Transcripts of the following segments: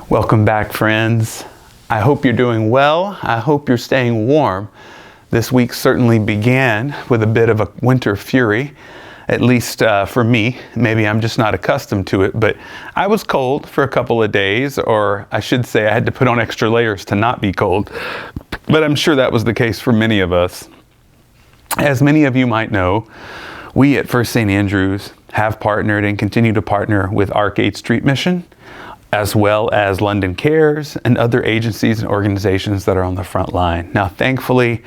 Welcome back, friends. I hope you're doing well. I hope you're staying warm. This week certainly began with a bit of a winter fury, at least for me. Maybe I'm just not accustomed to it, but I was cold for a couple of days, or I should say I had to put on extra layers to not be cold. But I'm sure that was the case for many of us. As many of you might know, we at First St. Andrews have partnered and continue to partner with Arcade Street Mission, as well as London Cares and other agencies and organizations that are on the front line. Now, thankfully,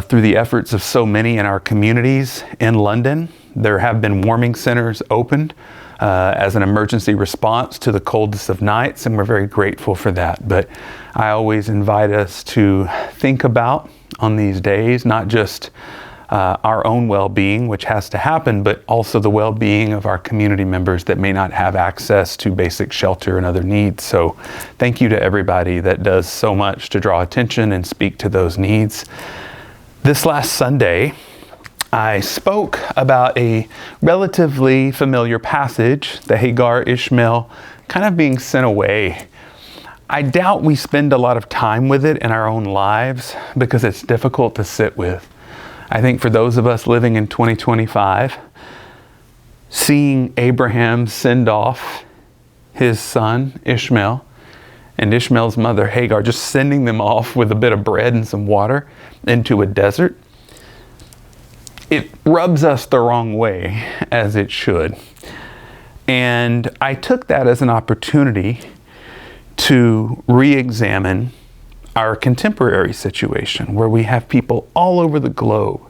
through the efforts of so many in our communities in London, there have been warming centers opened as an emergency response to the coldest of nights, and we're very grateful for that. But I always invite us to think about on these days, not just our own well-being, which has to happen, but also the well-being of our community members that may not have access to basic shelter and other needs. So thank you to everybody that does so much to draw attention and speak to those needs. This last Sunday, I spoke about a relatively familiar passage, the Hagar Ishmael kind of being sent away. I doubt we spend a lot of time with it in our own lives because it's difficult to sit with. I think for those of us living in 2025, seeing Abraham send off his son, Ishmael, and Ishmael's mother, Hagar, just sending them off with a bit of bread and some water into a desert, it rubs us the wrong way, as it should. And I took that as an opportunity to re-examine our contemporary situation, where we have people all over the globe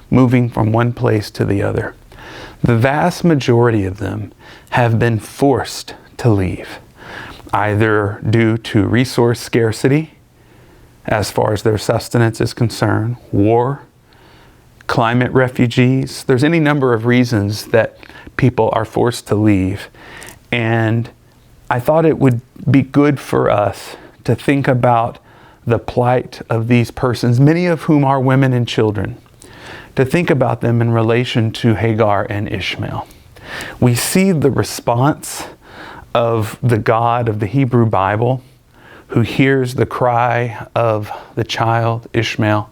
moving from one place to the other. The vast majority of them have been forced to leave, either due to resource scarcity, as far as their sustenance is concerned, war, climate refugees. There's any number of reasons that people are forced to leave. And I thought it would be good for us to think about the plight of these persons, many of whom are women and children, to think about them in relation to Hagar and Ishmael. We see the response of the God of the Hebrew Bible, who hears the cry of the child Ishmael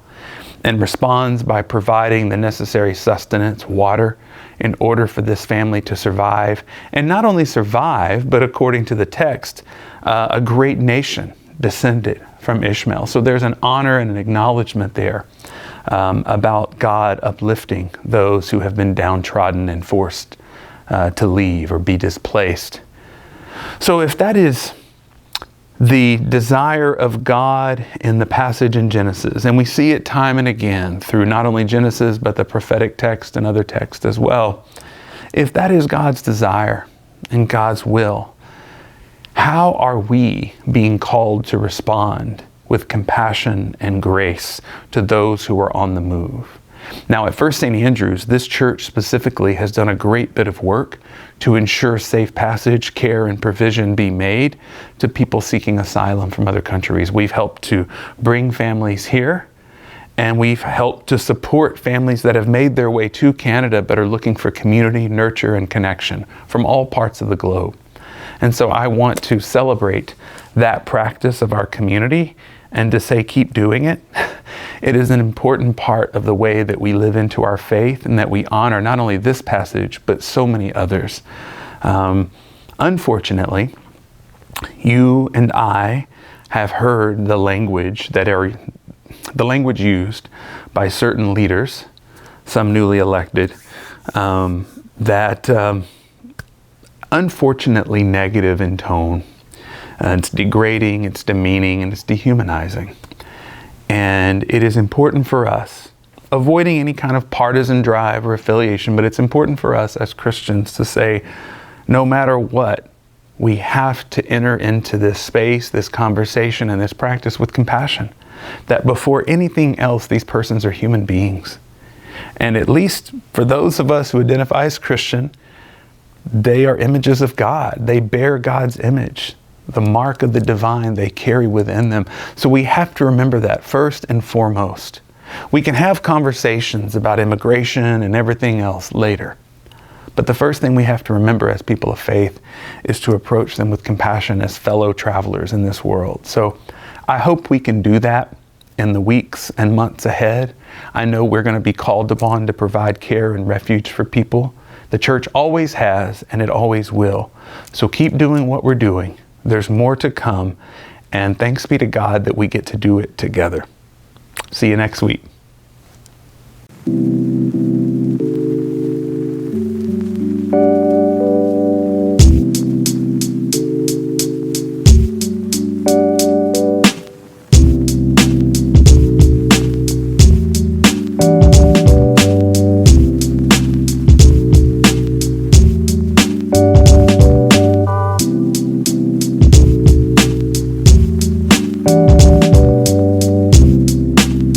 and responds by providing the necessary sustenance, water, in order for this family to survive. And not only survive, but according to the text, a great nation descended from Ishmael. So there's an honor and an acknowledgement there about God uplifting those who have been downtrodden and forced to leave or be displaced. So if that is the desire of God in the passage in Genesis, and we see it time and again through not only Genesis, but the prophetic text and other texts as well, if that is God's desire and God's will, how are we being called to respond with compassion and grace to those who are on the move? Now, at First St. Andrews, this church specifically has done a great bit of work to ensure safe passage, care, and provision be made to people seeking asylum from other countries. We've helped to bring families here, and we've helped to support families that have made their way to Canada but are looking for community, nurture, and connection from all parts of the globe. And so I want to celebrate that practice of our community and to say, keep doing it. It is an important part of the way that we live into our faith and that we honor not only this passage, but so many others. Unfortunately, you and I have heard the language used by certain leaders, some newly elected, that unfortunately negative in tone. It's degrading, it's demeaning, and it's dehumanizing. And it is important for us, avoiding any kind of partisan drive or affiliation, but it's important for us as Christians to say, no matter what, we have to enter into this space, this conversation, and this practice with compassion. That before anything else, these persons are human beings. And at least for those of us who identify as Christian, they are images of God. They bear God's image. The mark of the divine they carry within them. So we have to remember that first and foremost. We can have conversations about immigration and everything else later. But the first thing we have to remember as people of faith is to approach them with compassion as fellow travelers in this world. So I hope we can do that in the weeks and months ahead. I know we're going to be called upon to provide care and refuge for people. The church always has, and it always will. So keep doing what we're doing. There's more to come, and thanks be to God that we get to do it together. See you next week.